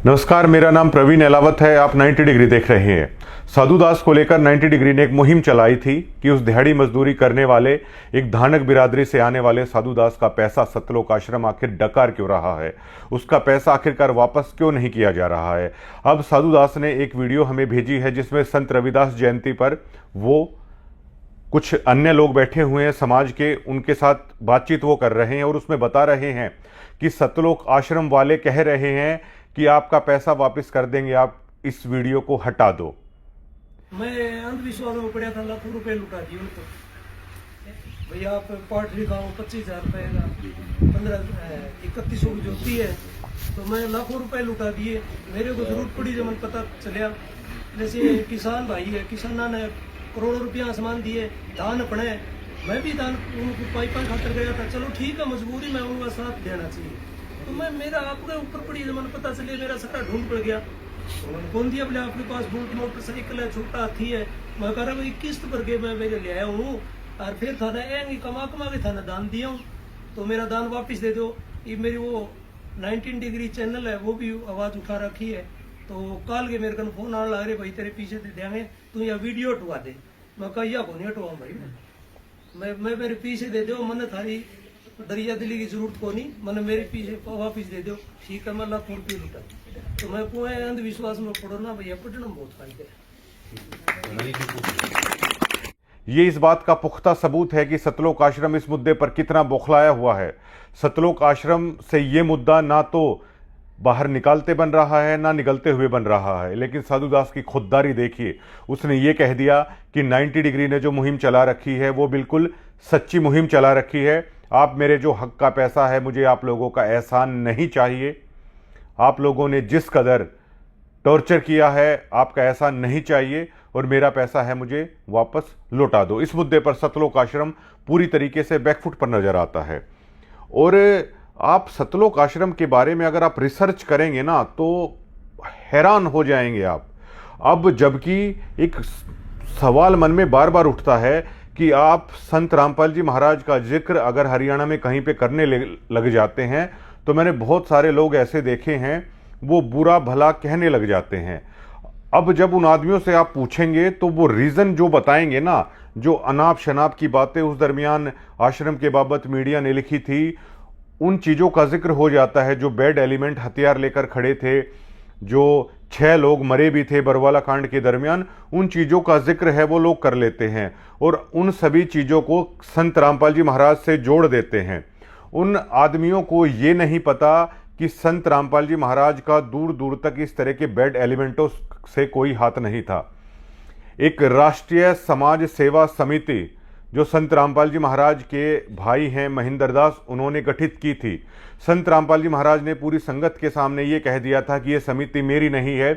नमस्कार, मेरा नाम प्रवीण एलावत है। आप 90 डिग्री देख रहे हैं। साधु दास को लेकर 90 डिग्री ने एक मुहिम चलाई थी कि उस दिहाड़ी मजदूरी करने वाले एक धानक बिरादरी से आने वाले साधु दास का पैसा सतलोक आश्रम आखिर डकार क्यों रहा है, उसका पैसा आखिरकार वापस क्यों नहीं किया जा रहा है। अब साधु दास ने एक वीडियो हमें भेजी है जिसमें संत रविदास जयंती पर वो कुछ अन्य लोग बैठे हुए हैं समाज के, उनके साथ बातचीत वो कर रहे हैं और उसमें बता रहे हैं कि सतलोक आश्रम वाले कह रहे हैं कि आपका पैसा वापस कर देंगे, आप इस वीडियो को हटा दो। मैं अंधविश्वास में पड़ा था, लाखों रुपए लुटा दिए उनको। भैया आप पाठ लिखाओ 25,000 रुपए का 3100 की जोती है, तो मैं लाखों रुपए लुटा दिए। मेरे को जरूरत पड़ी जब मैंने पता चलिया। जैसे किसान भाई है, किसाना ने करोड़ों रुपया सामान दिए, धान अपने, मैं भी धान उनको पाइपा खातर गया था। चलो ठीक है, मजबूरी में उनका साथ देना चाहिए। तो मैं मेरा आपके ऊपर पड़ी जब मैंने पता चले, मेरा सारा ढूंढ पड़ गया। कौन दिया बोले आपके पास बुलेट मोटरसाइकिल है, छोटा हाथी है। मैं कह रहा भाई किस्त भर के मैं मेरे ले आया हूँ और फिर थाना आएंगे कमा के थाना दान दिया हूँ, तो मेरा दान वापस दे दो। ये मेरी वो 19 डिग्री चैनल है, वो भी आवाज उठा रखी है। तो काल के मेरे को फोन आने लग रहे, भाई तेरे पीछे से देंगे, तू यहाँ वीडियो हटवा दे। मैं कहिया को नहीं हटवाऊँ भाई, मैं मेरे पीछे दे दो, मैंने थारी दरिया दिली की जरूरत को नहीं, मैंने मेरे पीछे वापिस दे दो। ठीक है, मैं लाखों रुपये लुटा। तो मैं को अंधविश्वास में पढ़ो ना भैया, पढ़ना बहुत फायदे है। ये इस बात का पुख्ता सबूत है कि सतलोक आश्रम इस मुद्दे पर कितना बौखलाया हुआ है। सतलोक आश्रम से ये मुद्दा ना तो बाहर निकालते बन रहा है ना निकलते हुए बन रहा है, लेकिन साधु दास की खुददारी देखिए। उसने ये कह दिया कि 90 डिग्री ने जो मुहिम चला रखी है वो बिल्कुल सच्ची मुहिम चला रखी है। आप मेरे जो हक का पैसा है, मुझे आप लोगों का एहसान नहीं चाहिए। आप लोगों ने जिस कदर टॉर्चर किया है, आपका एहसान नहीं चाहिए और मेरा पैसा है मुझे वापस लौटा दो। इस मुद्दे पर सतलोक आश्रम पूरी तरीके से बैकफुट पर नजर आता है। और आप सतलोक आश्रम के बारे में अगर आप रिसर्च करेंगे ना तो हैरान हो जाएंगे आप। अब जबकि एक सवाल मन में बार बार उठता है कि आप संत रामपाल जी महाराज का जिक्र अगर हरियाणा में कहीं पे करने लग जाते हैं तो मैंने बहुत सारे लोग ऐसे देखे हैं, वो बुरा भला कहने लग जाते हैं। अब जब उन आदमियों से आप पूछेंगे तो वो रीज़न जो बताएंगे ना, जो अनाप शनाप की बातें उस दरमियान आश्रम के बाबत मीडिया ने लिखी थी, उन चीज़ों का जिक्र हो जाता है। जो बैड एलिमेंट हथियार लेकर खड़े थे, जो 6 लोग मरे भी थे बरवाला कांड के दरमियान, उन चीज़ों का जिक्र है वो लोग कर लेते हैं और उन सभी चीज़ों को संत रामपाल जी महाराज से जोड़ देते हैं। उन आदमियों को ये नहीं पता कि संत रामपाल जी महाराज का दूर दूर तक इस तरह के बैड एलिमेंटों से कोई हाथ नहीं था। एक राष्ट्रीय समाज सेवा समिति जो संत रामपाल जी महाराज के भाई हैं महेंद्र दास, उन्होंने गठित की थी। संत रामपाल जी महाराज ने पूरी संगत के सामने ये कह दिया था कि ये समिति मेरी नहीं है।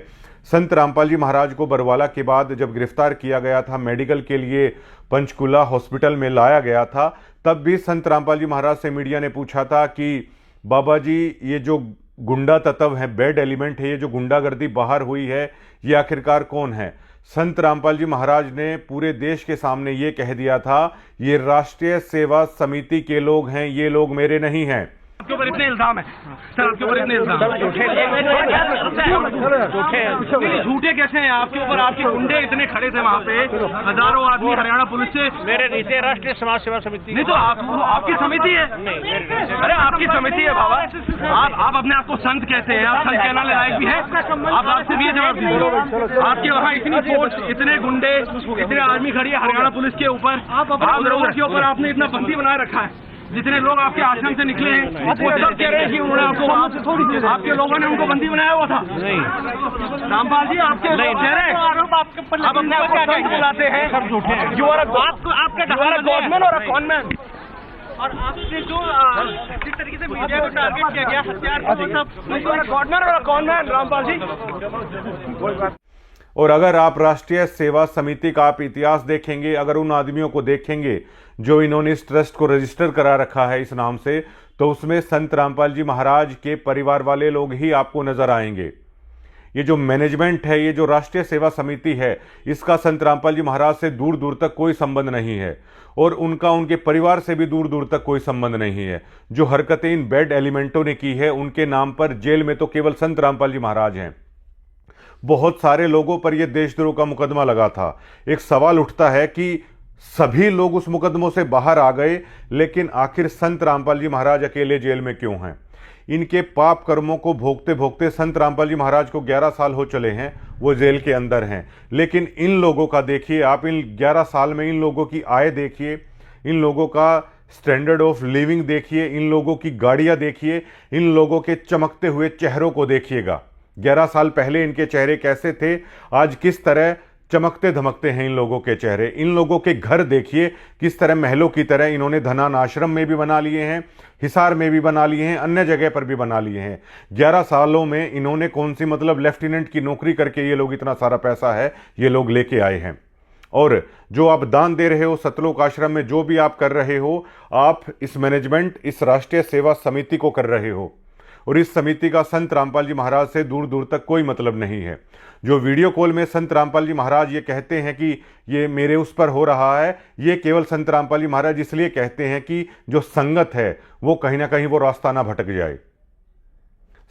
संत रामपाल जी महाराज को बरवाला के बाद जब गिरफ्तार किया गया था, मेडिकल के लिए पंचकुला हॉस्पिटल में लाया गया था, तब भी संत रामपाल जी महाराज से मीडिया ने पूछा था कि बाबा जी ये जो गुंडा तत्व है, बैड एलिमेंट है, ये जो गुंडागर्दी बाहर हुई है, ये आखिरकार कौन है। संत रामपाल जी महाराज ने पूरे देश के सामने ये कह दिया था, ये राष्ट्रीय सेवा समिति के लोग हैं, ये लोग मेरे नहीं हैं। आपके ऊपर इतने इल्जाम है सर, आपके ऊपर इतने इल्जाम झूठे कैसे हैं आपके ऊपर? आपके गुंडे इतने खड़े थे वहाँ पे, हजारों आदमी हरियाणा पुलिस से। मेरे नीचे राष्ट्रीय समाज सेवा समिति नहीं तो आपकी समिति है। अरे आपकी समिति है बाबा, आप अपने आप को संत कहते हैं, आप संत कहना लायक भी है। आप आपसे भी जवाब दीजिए, आपके वहाँ इतनी फोर्स, इतने गुंडे, इतने आदमी खड़ी है हरियाणा पुलिस के ऊपर, आप लोगों के ऊपर आपने इतना बंदी बनाए रखा है। जितने लोग आपके आश्रम से निकले हैं वो सब कह रहे हैं कि उन्होंने आपके लोगों ने उनको बंदी बनाया हुआ था। रामपाल जी आपके लोग कह रहे हैं, आप अपने आप को संत बुलाते हैं, सब झूठे हैं। यू आर गॉडमैन और अ कॉनमैन। और आपसे जो जिस तरीके से मीडिया को टारगेट किया गया, हथियार गॉडमैन और अ कॉनमैन रामपाल जी। और अगर आप राष्ट्रीय सेवा समिति का आप इतिहास देखेंगे, अगर उन आदमियों को देखेंगे जो इन्होंने इस ट्रस्ट को रजिस्टर करा रखा है इस नाम से, तो उसमें संत रामपाल जी महाराज के परिवार वाले लोग ही आपको नजर आएंगे। ये जो मैनेजमेंट है, ये जो राष्ट्रीय सेवा समिति है, इसका संत रामपाल जी महाराज से दूर दूर तक कोई संबंध नहीं है और उनका उनके परिवार से भी दूर दूर तक कोई संबंध नहीं है। जो हरकतें इन बैड एलिमेंटों ने की है, उनके नाम पर जेल में तो केवल संत रामपाल जी महाराज हैं। बहुत सारे लोगों पर यह देशद्रोह का मुकदमा लगा था। एक सवाल उठता है कि सभी लोग उस मुकदमों से बाहर आ गए, लेकिन आखिर संत रामपाल जी महाराज अकेले जेल में क्यों हैं? इनके पाप कर्मों को भोगते भोगते संत रामपाल जी महाराज को 11 साल हो चले हैं, वो जेल के अंदर हैं। लेकिन इन लोगों का देखिए आप, इन 11 साल में इन लोगों की आय देखिए, इन लोगों का स्टैंडर्ड ऑफ लिविंग देखिए, इन लोगों की गाड़ियां देखिए, इन लोगों के चमकते हुए चेहरों को देखिएगा। 11 साल पहले इनके चेहरे कैसे थे, आज किस तरह चमकते धमकते हैं इन लोगों के चेहरे। इन लोगों के घर देखिए किस तरह महलों की तरह इन्होंने धनान आश्रम में भी बना लिए हैं, हिसार में भी बना लिए हैं, अन्य जगह पर भी बना लिए हैं। 11 सालों में इन्होंने कौन सी मतलब लेफ्टिनेंट की नौकरी करके ये लोग इतना सारा पैसा है ये लोग लेके आए हैं। और जो आप दान दे रहे हो सतलोक आश्रम में, जो भी आप कर रहे हो, आप इस मैनेजमेंट, इस राष्ट्रीय सेवा समिति को कर रहे हो और इस समिति का संत रामपाल जी महाराज से दूर दूर तक कोई मतलब नहीं है। जो वीडियो कॉल में संत रामपाल जी महाराज ये कहते हैं कि ये मेरे उस पर हो रहा है, ये केवल संत रामपाल जी महाराज इसलिए कहते हैं कि जो संगत है वो कहीं ना कहीं वो रास्ता ना भटक जाए।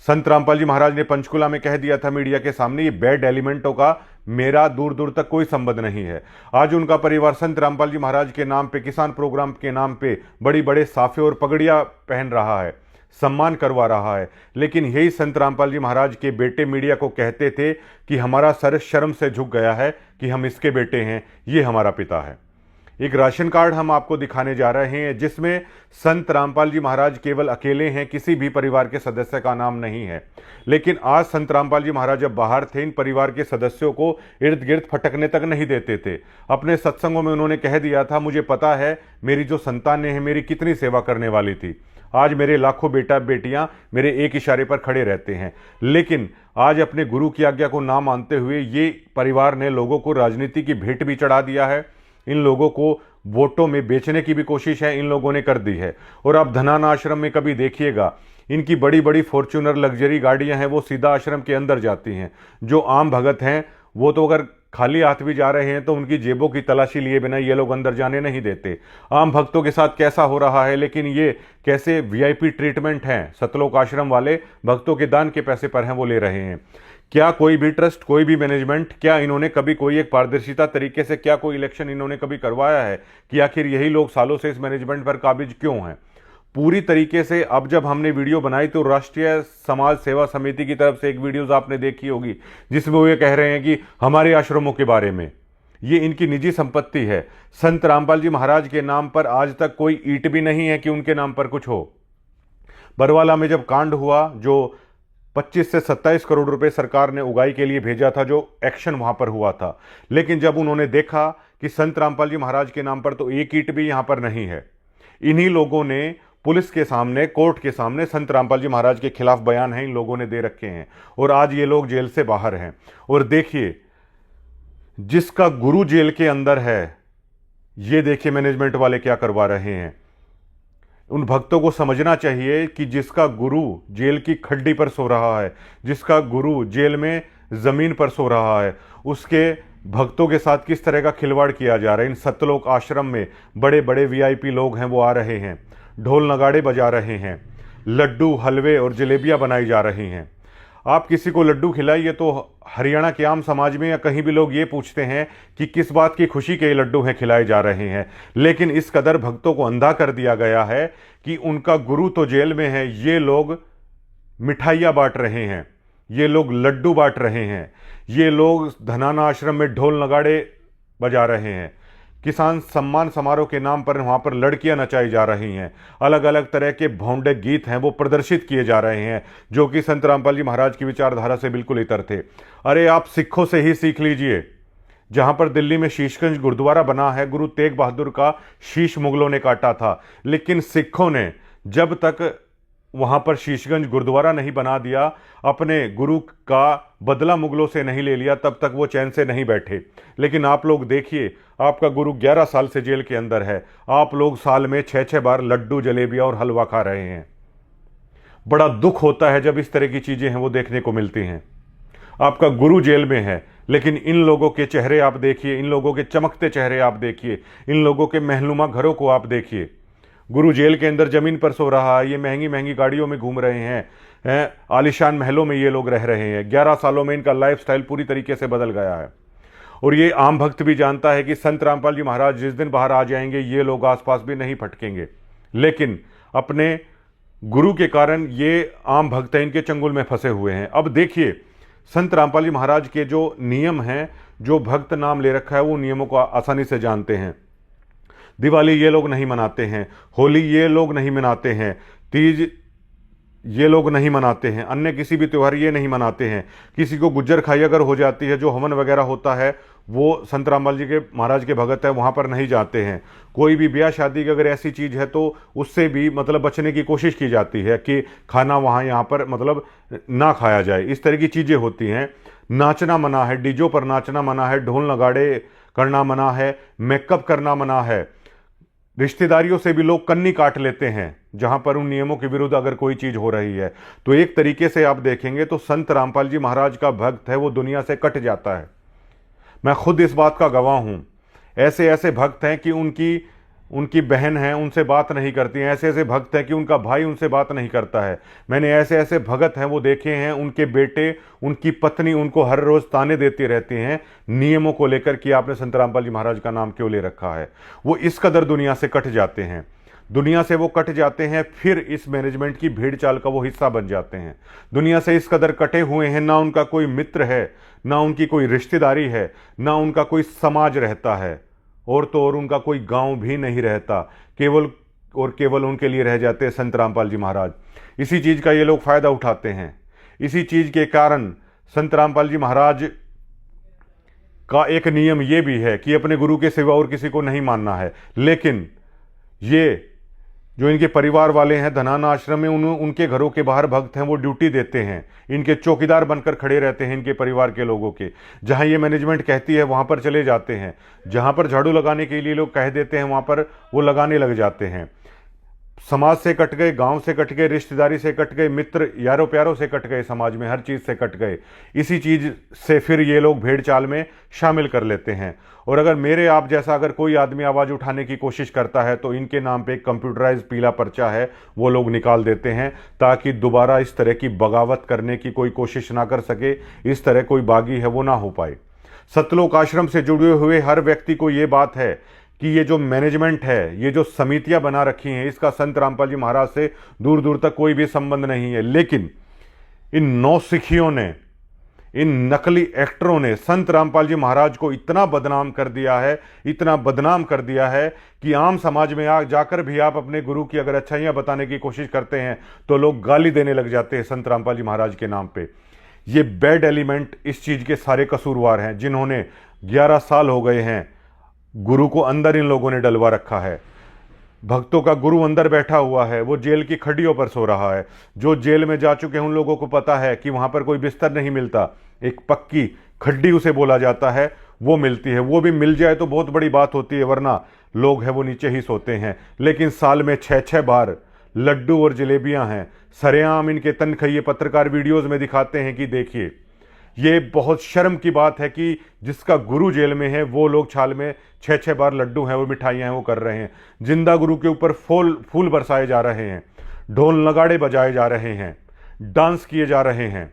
संत रामपाल जी महाराज ने पंचकुला में कह दिया था मीडिया के सामने, ये बैड एलिमेंटों का मेरा दूर दूर तक कोई संबंध नहीं है। आज उनका परिवार संत रामपाल जी महाराज के नाम पे, किसान प्रोग्राम के नाम पे बड़ी बड़े साफे और पगड़ियां पहन रहा है, सम्मान करवा रहा है। लेकिन यही संत रामपाल जी महाराज के बेटे मीडिया को कहते थे कि हमारा सर शर्म से झुक गया है कि हम इसके बेटे हैं, ये हमारा पिता है। एक राशन कार्ड हम आपको दिखाने जा रहे हैं जिसमें संत रामपाल जी महाराज केवल अकेले हैं, किसी भी परिवार के सदस्य का नाम नहीं है। लेकिन आज संत रामपाल जी महाराज जब बाहर थे, इन परिवार के सदस्यों को इर्द गिर्द फटकने तक नहीं देते थे। अपने सत्संगों में उन्होंने कह दिया था, मुझे पता है मेरी जो संतानें हैं मेरी कितनी सेवा करने वाली थी। आज मेरे लाखों बेटा बेटियां मेरे एक इशारे पर खड़े रहते हैं। लेकिन आज अपने गुरु की आज्ञा को ना मानते हुए ये परिवार ने लोगों को राजनीति की भेंट भी चढ़ा दिया है। इन लोगों को वोटों में बेचने की भी कोशिश है इन लोगों ने कर दी है। और आप धनान आश्रम में कभी देखिएगा, इनकी बड़ी बड़ी फॉर्च्यूनर लग्जरी गाड़ियां हैं, वो सीधा आश्रम के अंदर जाती हैं। जो आम भगत हैं वो तो अगर खाली हाथ भी जा रहे हैं तो उनकी जेबों की तलाशी लिए बिना ये लोग अंदर जाने नहीं देते। आम भक्तों के साथ कैसा हो रहा है, लेकिन ये कैसे वीआईपी ट्रीटमेंट हैं सतलोक आश्रम वाले, भक्तों के दान के पैसे पर हैं वो ले रहे हैं। क्या कोई भी ट्रस्ट, कोई भी मैनेजमेंट, क्या इन्होंने कभी कोई एक पारदर्शिता तरीके से क्या कोई इलेक्शन इन्होंने कभी करवाया है कि आखिर यही लोग सालों से इस मैनेजमेंट पर काबिज क्यों हैं? पूरी तरीके से अब जब हमने वीडियो बनाई तो राष्ट्रीय समाज सेवा समिति की तरफ से एक वीडियोस आपने देखी होगी जिसमें वो ये कह रहे हैं कि हमारे आश्रमों के बारे में, ये इनकी निजी संपत्ति है। संत रामपाल जी महाराज के नाम पर आज तक कोई ईंट भी नहीं है कि उनके नाम पर कुछ हो। बरवाला में जब कांड हुआ, जो 25 से 27 करोड़ रुपए सरकार ने उगाई के लिए भेजा था, जो एक्शन वहां पर हुआ था, लेकिन जब उन्होंने देखा कि संत रामपाल जी महाराज के नाम पर तो एक ईंट भी यहां पर नहीं है, इन्हीं लोगों ने पुलिस के सामने, कोर्ट के सामने संत रामपाल जी महाराज के खिलाफ बयान है इन लोगों ने दे रखे हैं और आज ये लोग जेल से बाहर हैं। और देखिए, जिसका गुरु जेल के अंदर है, ये देखिए मैनेजमेंट वाले क्या करवा रहे हैं। उन भक्तों को समझना चाहिए कि जिसका गुरु जेल की खड्डी पर सो रहा है, जिसका गुरु जेल में जमीन पर सो रहा है, उसके भक्तों के साथ किस तरह का खिलवाड़ किया जा रहा है। इन सतलोक आश्रम में बड़े बड़े वीआईपी लोग हैं, वो आ रहे हैं, ढोल नगाड़े बजा रहे हैं, लड्डू हलवे और जलेबियां बनाई जा रही हैं। आप किसी को लड्डू खिलाइए तो हरियाणा के आम समाज में या कहीं भी लोग ये पूछते हैं कि किस बात की खुशी के ये लड्डू हैं खिलाए जा रहे हैं। लेकिन इस कदर भक्तों को अंधा कर दिया गया है कि उनका गुरु तो जेल में है, ये लोग मिठाइयाँ बांट रहे हैं, ये लोग लड्डू बांट रहे हैं, ये लोग धनान आश्रम में ढोल नगाड़े बजा रहे हैं, किसान सम्मान समारोह के नाम पर वहां पर लड़कियां नचाई जा रही हैं, अलग अलग तरह के भौंडे गीत हैं वो प्रदर्शित किए जा रहे हैं जो कि संत रामपाल जी महाराज की विचारधारा से बिल्कुल इतर थे। अरे आप सिखों से ही सीख लीजिए। जहां पर दिल्ली में शीशगंज गुरुद्वारा बना है, गुरु तेग बहादुर का शीश मुगलों ने काटा था, लेकिन सिखों ने जब तक वहां पर शीशगंज गुरुद्वारा नहीं बना दिया, अपने गुरु का बदला मुगलों से नहीं ले लिया, तब तक वो चैन से नहीं बैठे। लेकिन आप लोग देखिए, आपका गुरु 11 साल से जेल के अंदर है, आप लोग साल में 6-6 बार लड्डू जलेबियां और हलवा खा रहे हैं। बड़ा दुख होता है जब इस तरह की चीजें हैं वो देखने को मिलती हैं। आपका गुरु जेल में है, लेकिन इन लोगों के चेहरे आप देखिए, इन लोगों के चमकते चेहरे आप देखिए, इन लोगों के महनुमा घरों को आप देखिए। गुरु जेल के अंदर जमीन पर सो रहा है, ये महंगी महंगी गाड़ियों में घूम रहे हैं, आलिशान महलों में ये लोग रह रहे हैं। 11 सालों में इनका लाइफस्टाइल पूरी तरीके से बदल गया है। और ये आम भक्त भी जानता है कि संत रामपाल जी महाराज जिस दिन बाहर आ जाएंगे ये लोग आसपास भी नहीं भटकेंगे, लेकिन अपने गुरु के कारण ये आम भक्त हैं, इनके चंगुल में फंसे हुए हैं। अब देखिए, संत रामपाल जी महाराज के जो नियम हैं, जो भक्त नाम ले रखा है, वो नियमों को आसानी से जानते हैं। दिवाली ये लोग नहीं मनाते हैं, होली ये लोग नहीं मनाते हैं, तीज ये लोग नहीं मनाते हैं, अन्य किसी भी त्यौहार ये नहीं मनाते हैं। किसी को गुज्जर खाई अगर हो जाती है, जो हवन वगैरह होता है वो संत रामपाल जी के महाराज के भगत है वहाँ पर नहीं जाते हैं। कोई भी ब्याह शादी की अगर ऐसी चीज़ है तो उससे भी मतलब बचने की कोशिश की जाती है कि खाना वहाँ यहाँ पर मतलब ना खाया जाए। इस तरह की चीज़ें होती हैं। नाचना मना है, डीजों पर नाचना मना है, ढोल नगाड़े करना मना है, मेकअप करना मना है। रिश्तेदारियों से भी लोग कन्नी काट लेते हैं जहां पर उन नियमों के विरुद्ध अगर कोई चीज हो रही है। तो एक तरीके से आप देखेंगे तो संत रामपाल जी महाराज का भक्त है वो दुनिया से कट जाता है। मैं खुद इस बात का गवाह हूं। ऐसे ऐसे भक्त हैं कि उनकी बहन है उनसे बात नहीं करती हैं, ऐसे ऐसे भक्त हैं कि उनका भाई उनसे बात नहीं करता है। मैंने ऐसे ऐसे भगत हैं वो देखे हैं, उनके बेटे उनकी पत्नी उनको हर रोज ताने देती रहती हैं नियमों को लेकर कि आपने संत रामपाल जी महाराज का नाम क्यों ले रखा है। वो इस कदर दुनिया से कट जाते हैं, दुनिया से वो कट जाते हैं, फिर इस मैनेजमेंट की भीड़ चाल का वो हिस्सा बन जाते हैं। दुनिया से इस कदर कटे हुए हैं, ना उनका कोई मित्र है, ना उनकी कोई रिश्तेदारी है, ना उनका कोई समाज रहता है, और तो और उनका कोई गांव भी नहीं रहता। केवल और केवल उनके लिए रह जाते हैं संत रामपाल जी महाराज। इसी चीज का ये लोग फायदा उठाते हैं। इसी चीज के कारण संत रामपाल जी महाराज का एक नियम ये भी है कि अपने गुरु के सिवा और किसी को नहीं मानना है। लेकिन ये जो इनके परिवार वाले हैं धनाना आश्रम में, उनके घरों के बाहर भक्त हैं वो ड्यूटी देते हैं, इनके चौकीदार बनकर खड़े रहते हैं इनके परिवार के लोगों के। जहां ये मैनेजमेंट कहती है वहां पर चले जाते हैं, जहां पर झाड़ू लगाने के लिए लोग कह देते हैं वहां पर वो लगाने लग जाते हैं। समाज से कट गए, गांव से कट गए, रिश्तेदारी से कट गए, मित्र यारों प्यारों से कट गए, समाज में हर चीज से कट गए। इसी चीज से फिर ये लोग भेड़ चाल में शामिल कर लेते हैं। और अगर मेरे आप जैसा अगर कोई आदमी आवाज उठाने की कोशिश करता है तो इनके नाम पे एक कंप्यूटराइज पीला पर्चा है वो लोग निकाल देते हैं, ताकि दोबारा इस तरह की बगावत करने की कोई कोशिश ना कर सके, इस तरह कोई बागी है वो ना हो पाए। सतलोक आश्रम से जुड़े हुए हर व्यक्ति को ये बात है कि ये जो मैनेजमेंट है, ये जो समितियां बना रखी हैं, इसका संत रामपाल जी महाराज से दूर दूर तक कोई भी संबंध नहीं है। लेकिन इन नौसिखियों ने, इन नकली एक्टरों ने संत रामपाल जी महाराज को इतना बदनाम कर दिया है, इतना बदनाम कर दिया है कि आम समाज में जाकर भी आप अपने गुरु की अगर अच्छाइयां बताने की कोशिश करते हैं तो लोग गाली देने लग जाते हैं संत रामपाल जी महाराज के नाम पे। ये बैड एलिमेंट इस चीज के सारे कसूरवार हैं, जिन्होंने 11 साल हो गए हैं गुरु को अंदर इन लोगों ने डलवा रखा है। भक्तों का गुरु अंदर बैठा हुआ है, वो जेल की खड्डियों पर सो रहा है। जो जेल में जा चुके हैं उन लोगों को पता है कि वहां पर कोई बिस्तर नहीं मिलता, एक पक्की खड्डी उसे बोला जाता है वो मिलती है। वो भी मिल जाए तो बहुत बड़ी बात होती है, वरना लोग है वो नीचे ही सोते हैं। लेकिन साल में 6-6 बार लड्डू और जलेबियां हैं, सरेआम इनके तनखइये पत्रकार वीडियोज में दिखाते हैं कि देखिए। ये बहुत शर्म की बात है कि जिसका गुरु जेल में है वो लोग छाल में 6-6 बार लड्डू हैं वो मिठाइयां हैं वो कर रहे हैं। जिंदा गुरु के ऊपर फूल बरसाए जा रहे हैं, ढोल नगाड़े बजाए जा रहे हैं, डांस किए जा रहे हैं,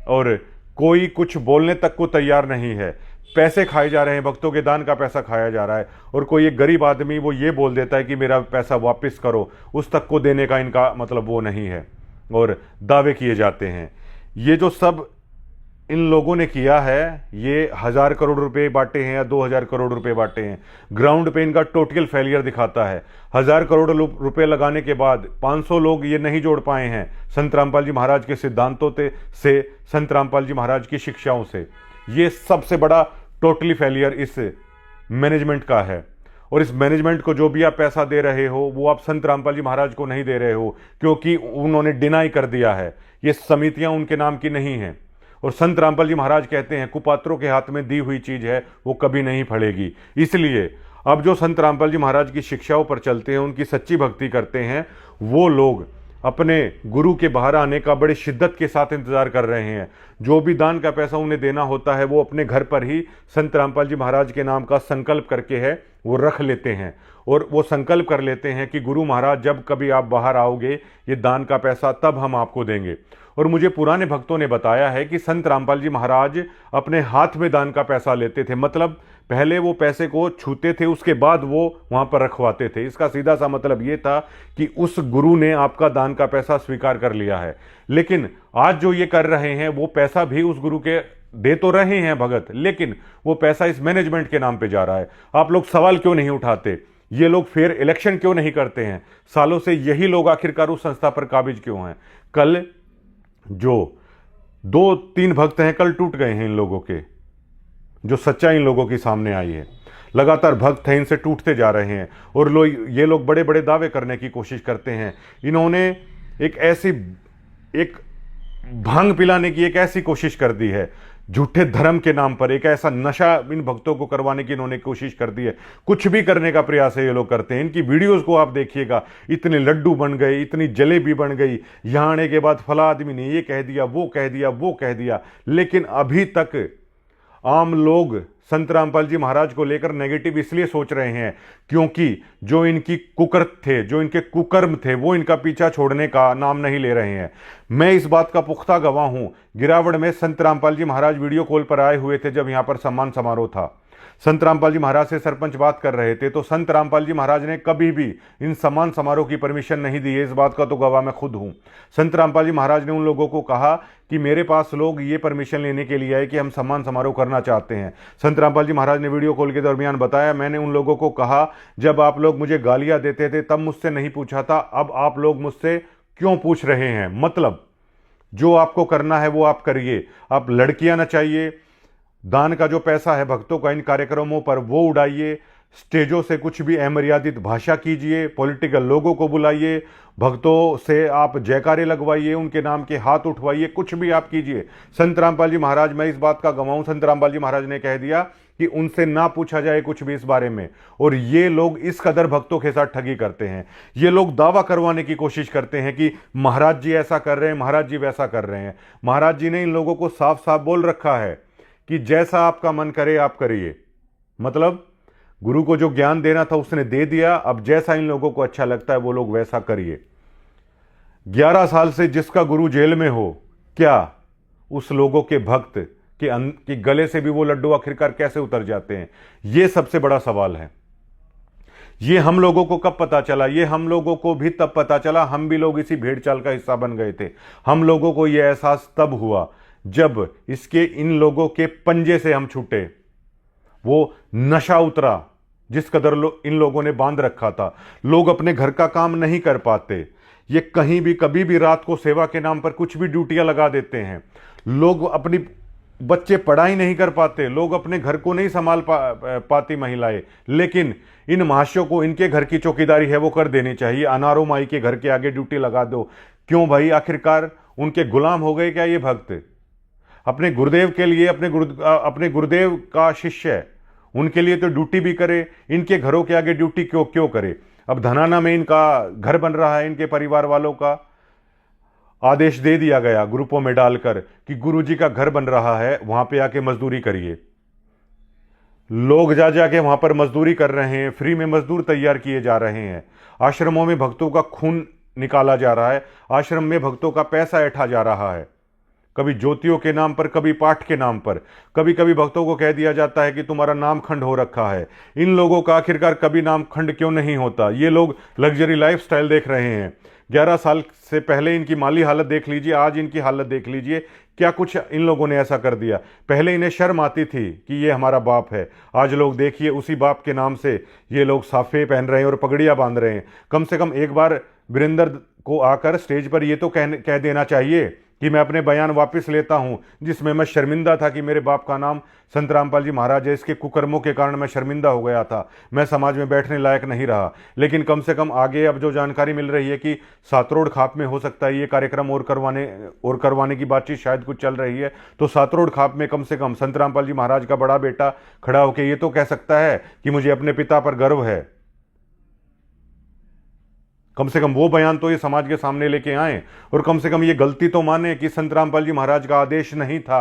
और कोई कुछ बोलने तक को तैयार नहीं है। पैसे खाए जा रहे हैं, भक्तों के दान का पैसा खाया जा रहा है, और कोई एक गरीब आदमी वो ये बोल देता है कि मेरा पैसा वापस करो, उस तक को देने का इनका मतलब वो नहीं है, और दावे किए जाते हैं। ये जो सब इन लोगों ने किया है, ये 1000 करोड़ रुपए बांटे हैं या 2000 करोड़ रुपए बांटे हैं, ग्राउंड पे इनका टोटल फेलियर दिखाता है। 1000 करोड़ रुपए लगाने के बाद 500 लोग ये नहीं जोड़ पाए हैं संत रामपाल जी महाराज के सिद्धांतों से, संत रामपाल जी महाराज की शिक्षाओं से। ये सबसे बड़ा टोटली फेलियर इस मैनेजमेंट का है। और इस मैनेजमेंट को जो भी आप पैसा दे रहे हो वो आप संत रामपाल जी महाराज को नहीं दे रहे हो, क्योंकि उन्होंने डिनाई कर दिया है, ये समितियां उनके नाम की नहीं हैं। और संत रामपाल जी महाराज कहते हैं कुपात्रों के हाथ में दी हुई चीज है वो कभी नहीं फलेगी। इसलिए अब जो संत रामपाल जी महाराज की शिक्षाओं पर चलते हैं, उनकी सच्ची भक्ति करते हैं, वो लोग अपने गुरु के बाहर आने का बड़ी शिद्दत के साथ इंतजार कर रहे हैं। जो भी दान का पैसा उन्हें देना होता है वो अपने घर पर ही संत रामपाल जी महाराज के नाम का संकल्प करके है वो रख लेते हैं और वो संकल्प कर लेते हैं कि गुरु महाराज जब कभी आप बाहर आओगे ये दान का पैसा तब हम आपको देंगे। और मुझे पुराने भक्तों ने बताया है कि संत रामपाल जी महाराज अपने हाथ में दान का पैसा लेते थे, मतलब पहले वो पैसे को छूते थे उसके बाद वो वहां पर रखवाते थे। इसका सीधा सा मतलब ये था कि उस गुरु ने आपका दान का पैसा स्वीकार कर लिया है। लेकिन आज जो ये कर रहे हैं वो पैसा भी उस गुरु के दे तो रहे हैं भगत, लेकिन वो पैसा इस मैनेजमेंट के नाम पे जा रहा है। आप लोग सवाल क्यों नहीं उठाते? ये लोग फेयर इलेक्शन क्यों नहीं करते हैं? सालों से यही लोग आखिरकार उस संस्था पर काबिज क्यों हैं? कल जो 2-3 भक्त हैं कल टूट गए हैं इन लोगों के, जो सच्चाई इन लोगों की सामने आई है। लगातार भक्त हैं इनसे टूटते जा रहे हैं और ये लोग बड़े बड़े दावे करने की कोशिश करते हैं। इन्होंने एक भांग पिलाने की एक ऐसी कोशिश कर दी है, झूठे धर्म के नाम पर एक ऐसा नशा इन भक्तों को करवाने की इन्होंने कोशिश कर दी है। कुछ भी करने का प्रयास है ये लोग करते हैं। इनकी वीडियोस को आप देखिएगा, इतने लड्डू बन गए, इतनी जलेबी बन गई, यहां आने के बाद फला आदमी ने ये कह दिया, वो कह दिया, वो कह दिया। लेकिन अभी तक आम लोग संत रामपाल जी महाराज को लेकर नेगेटिव इसलिए सोच रहे हैं क्योंकि जो इनकी कुकर्म थे, जो इनके कुकर्म थे, वो इनका पीछा छोड़ने का नाम नहीं ले रहे हैं। मैं इस बात का पुख्ता गवाह हूं। गिरावड़ में संत रामपाल जी महाराज वीडियो कॉल पर आए हुए थे जब यहां पर सम्मान समारोह था। संत रामपाल जी महाराज से सरपंच बात कर रहे थे तो संत रामपाल जी महाराज ने कभी भी इन सम्मान समारोह की परमिशन नहीं दी है। इस बात का तो गवाह मैं खुद हूं। संत रामपाल जी महाराज ने उन लोगों को कहा कि मेरे पास लोग ये परमिशन लेने के लिए आए कि हम सम्मान समारोह करना चाहते हैं। संत रामपाल जी महाराज ने वीडियो कॉल के दरमियान बताया, मैंने उन लोगों को कहा जब आप लोग मुझे गालियां देते थे तब मुझसे नहीं पूछा था, अब आप लोग मुझसे क्यों पूछ रहे हैं? मतलब जो आपको करना है वो आप करिए। आप लड़कियां नचाइए, दान का जो पैसा है भक्तों का इन कार्यक्रमों पर वो उड़ाइए, स्टेजों से कुछ भी अमर्यादित भाषा कीजिए, पॉलिटिकल लोगों को बुलाइए, भक्तों से आप जयकारे लगवाइए, उनके नाम के हाथ उठवाइए, कुछ भी आप कीजिए। संत रामपाल जी महाराज, मैं इस बात का गवाह हूं, संत रामपाल जी महाराज ने कह दिया कि उनसे ना पूछा जाए कुछ भी इस बारे में। और ये लोग इस कदर भक्तों के साथ ठगी करते हैं। ये लोग दावा करवाने की कोशिश करते हैं कि महाराज जी ऐसा कर रहे हैं, महाराज जी वैसा कर रहे हैं। महाराज जी ने इन लोगों को साफ साफ बोल रखा है कि जैसा आपका मन करे आप करिए। मतलब गुरु को जो ज्ञान देना था उसने दे दिया, अब जैसा इन लोगों को अच्छा लगता है वो लोग वैसा करिए। 11 साल से जिसका गुरु जेल में हो, क्या उस लोगों के भक्त के गले से भी वो लड्डू आखिरकार कैसे उतर जाते हैं? ये सबसे बड़ा सवाल है। ये हम लोगों को कब पता चला? ये हम लोगों को भी तब पता चला, हम भी लोग इसी भेड़ चाल का हिस्सा बन गए थे। हम लोगों को यह एहसास तब हुआ जब इन लोगों के पंजे से हम छूटे, वो नशा उतरा जिस कदर इन लोगों ने बांध रखा था। लोग अपने घर का काम नहीं कर पाते, ये कहीं भी कभी भी रात को सेवा के नाम पर कुछ भी ड्यूटियां लगा देते हैं। लोग अपनी बच्चे पढ़ाई नहीं कर पाते, लोग अपने घर को नहीं संभाल पाती महिलाएं, लेकिन इन महाशयों को इनके घर की चौकीदारी है वो कर देनी चाहिए। अनारो माई के घर के आगे ड्यूटी लगा दो। क्यों भाई? आखिरकार उनके गुलाम हो गए क्या ये भक्त? अपने गुरुदेव के लिए, अपने गुरुदेव का शिष्य है, उनके लिए तो ड्यूटी भी करे, इनके घरों के आगे ड्यूटी क्यों करे? अब धनाना में इनका घर बन रहा है, इनके परिवार वालों का आदेश दे दिया गया ग्रुपों में डालकर कि गुरुजी का घर बन रहा है, वहां पे आके मजदूरी करिए। लोग जाके वहां पर मजदूरी कर रहे हैं, फ्री में मजदूर तैयार किए जा रहे हैं। आश्रमों में भक्तों का खून निकाला जा रहा है, आश्रम में भक्तों का पैसा ऐंठा जा रहा है, कभी ज्योतियों के नाम पर, कभी पाठ के नाम पर। कभी कभी भक्तों को कह दिया जाता है कि तुम्हारा नाम खंड हो रखा है। इन लोगों का आखिरकार कभी नाम खंड क्यों नहीं होता? ये लोग लग्जरी लाइफस्टाइल देख रहे हैं। 11 साल से पहले इनकी माली हालत देख लीजिए, आज इनकी हालत देख लीजिए। क्या कुछ इन लोगों ने ऐसा कर दिया? पहले इन्हें शर्म आती थी कि ये हमारा बाप है, आज लोग देखिए उसी बाप के नाम से ये लोग साफे पहन रहे हैं और पगड़ियां बांध रहे हैं। कम से कम एक बार वीरेंद्र को आकर स्टेज पर ये तो कह देना चाहिए कि मैं अपने बयान वापस लेता हूं, जिसमें मैं शर्मिंदा था कि मेरे बाप का नाम संत रामपाल जी महाराज है, इसके कुकर्मों के कारण मैं शर्मिंदा हो गया था, मैं समाज में बैठने लायक नहीं रहा। लेकिन कम से कम आगे अब जो जानकारी मिल रही है कि सातरोड खाप में हो सकता है ये कार्यक्रम और करवाने की बातचीत शायद कुछ चल रही है, तो सातरोड खाप में कम से कम संत रामपाल जी महाराज का बड़ा बेटा खड़ा होकर ये तो कह सकता है कि मुझे अपने पिता पर गर्व है। कम से कम वो बयान तो ये समाज के सामने लेके आए और कम से कम ये गलती तो माने कि संत रामपाल जी महाराज का आदेश नहीं था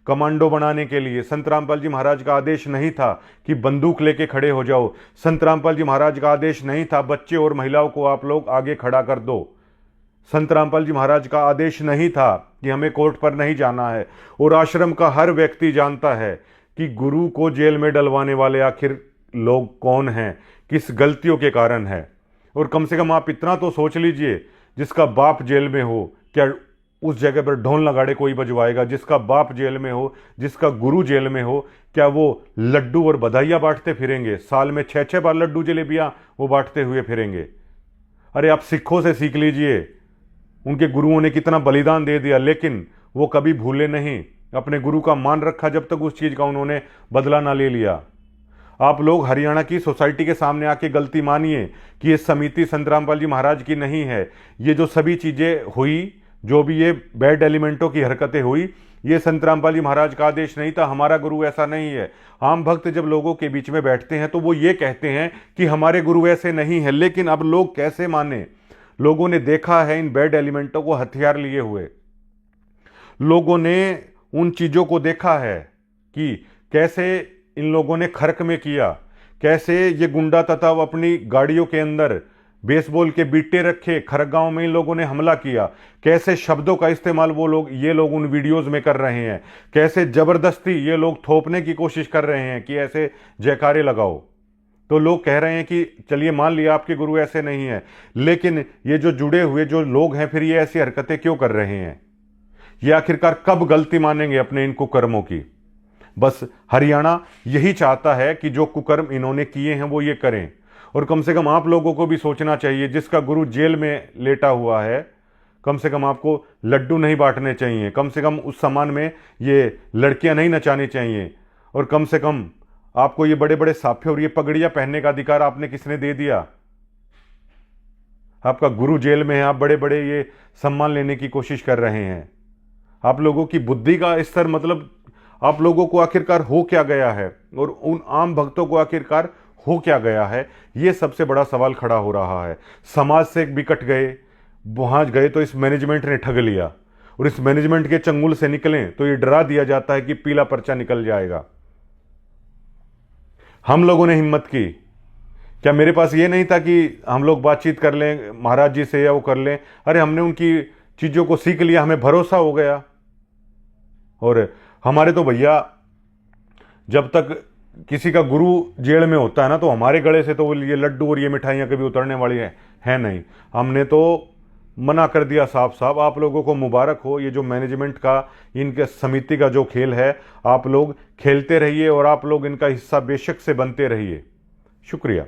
कमांडो बनाने के लिए। संत रामपाल जी महाराज का आदेश नहीं था कि बंदूक लेके खड़े हो जाओ। संत रामपाल जी महाराज का आदेश नहीं था बच्चे और महिलाओं को आप लोग आगे खड़ा कर दो। संत रामपाल जी महाराज का आदेश नहीं था कि हमें कोर्ट पर नहीं जाना है। और आश्रम का हर व्यक्ति जानता है कि गुरु को जेल में डलवाने वाले आखिर लोग कौन हैं, किस गलतियों के कारण है। और कम से कम आप इतना तो सोच लीजिए, जिसका बाप जेल में हो क्या उस जगह पर ढोल नगाड़े कोई बजवाएगा? जिसका बाप जेल में हो, जिसका गुरु जेल में हो, क्या वो लड्डू और बधाइयाँ बांटते फिरेंगे? साल में 6-6 बार लड्डू जलेबियाँ वो बांटते हुए फिरेंगे? अरे आप सिखों से सीख लीजिए, उनके गुरुओं ने कितना बलिदान दे दिया, लेकिन वो कभी भूले नहीं, अपने गुरु का मान रखा जब तक उस चीज़ का उन्होंने बदला ना ले लिया। आप लोग हरियाणा की सोसाइटी के सामने आके गलती मानिए कि ये समिति संत रामपाल जी महाराज की नहीं है। ये जो सभी चीज़ें हुई, जो भी ये बैड एलिमेंटों की हरकतें हुई, ये संत रामपाल जी महाराज का आदेश नहीं था। हमारा गुरु ऐसा नहीं है। आम भक्त जब लोगों के बीच में बैठते हैं तो वो ये कहते हैं कि हमारे गुरु ऐसे नहीं है, लेकिन अब लोग कैसे माने? लोगों ने देखा है इन बैड एलिमेंटों को हथियार लिए हुए। लोगों ने उन चीज़ों को देखा है कि कैसे इन लोगों ने खर्क में किया, कैसे ये गुंडा तथा अपनी गाड़ियों के अंदर बेसबॉल के बीटे रखे, खरगांव में इन लोगों ने हमला किया, कैसे शब्दों का इस्तेमाल ये लोग उन वीडियोस में कर रहे हैं, कैसे जबरदस्ती ये लोग थोपने की कोशिश कर रहे हैं कि ऐसे जयकारे लगाओ। तो लोग कह रहे हैं कि चलिए मान लिया आपके गुरु ऐसे नहीं है, लेकिन ये जो जुड़े हुए जो लोग हैं फिर ये ऐसी हरकतें क्यों कर रहे हैं? ये आखिरकार कब गलती मानेंगे अपने इन कुकर्मों की? बस हरियाणा यही चाहता है कि जो कुकर्म इन्होंने किए हैं वो ये करें। और कम से कम आप लोगों को भी सोचना चाहिए, जिसका गुरु जेल में लेटा हुआ है, कम से कम आपको लड्डू नहीं बांटने चाहिए, कम से कम उस सामान में ये लड़कियां नहीं नचानी चाहिए, और कम से कम आपको ये बड़े बड़े साफे और ये पगड़ियां पहनने का अधिकार आपने किसने दे दिया? आपका गुरु जेल में है, आप बड़े बड़े ये सम्मान लेने की कोशिश कर रहे हैं। आप लोगों की बुद्धि का स्तर मतलब आप लोगों को आखिरकार हो क्या गया है, और उन आम भक्तों को आखिरकार हो क्या गया है, ये सबसे बड़ा सवाल खड़ा हो रहा है। समाज से बिकट गए, वहां गए तो इस मैनेजमेंट ने ठग लिया, और इस मैनेजमेंट के चंगुल से निकलें तो ये डरा दिया जाता है कि पीला पर्चा निकल जाएगा। हम लोगों ने हिम्मत की, क्या मेरे पास ये नहीं था कि हम लोग बातचीत कर लें महाराज जी से या वो कर लें? अरे हमने उनकी चीज़ों को सीख लिया, हमें भरोसा हो गया। और हमारे तो भैया जब तक किसी का गुरु जेल में होता है ना, तो हमारे गले से तो ये लड्डू और ये मिठाइयाँ कभी उतरने वाली है नहीं। हमने तो मना कर दिया साफ साफ। आप लोगों को मुबारक हो, ये जो मैनेजमेंट का इनके समिति का जो खेल है, आप लोग खेलते रहिए और आप लोग इनका हिस्सा बेशक से बनते रहिए। शुक्रिया।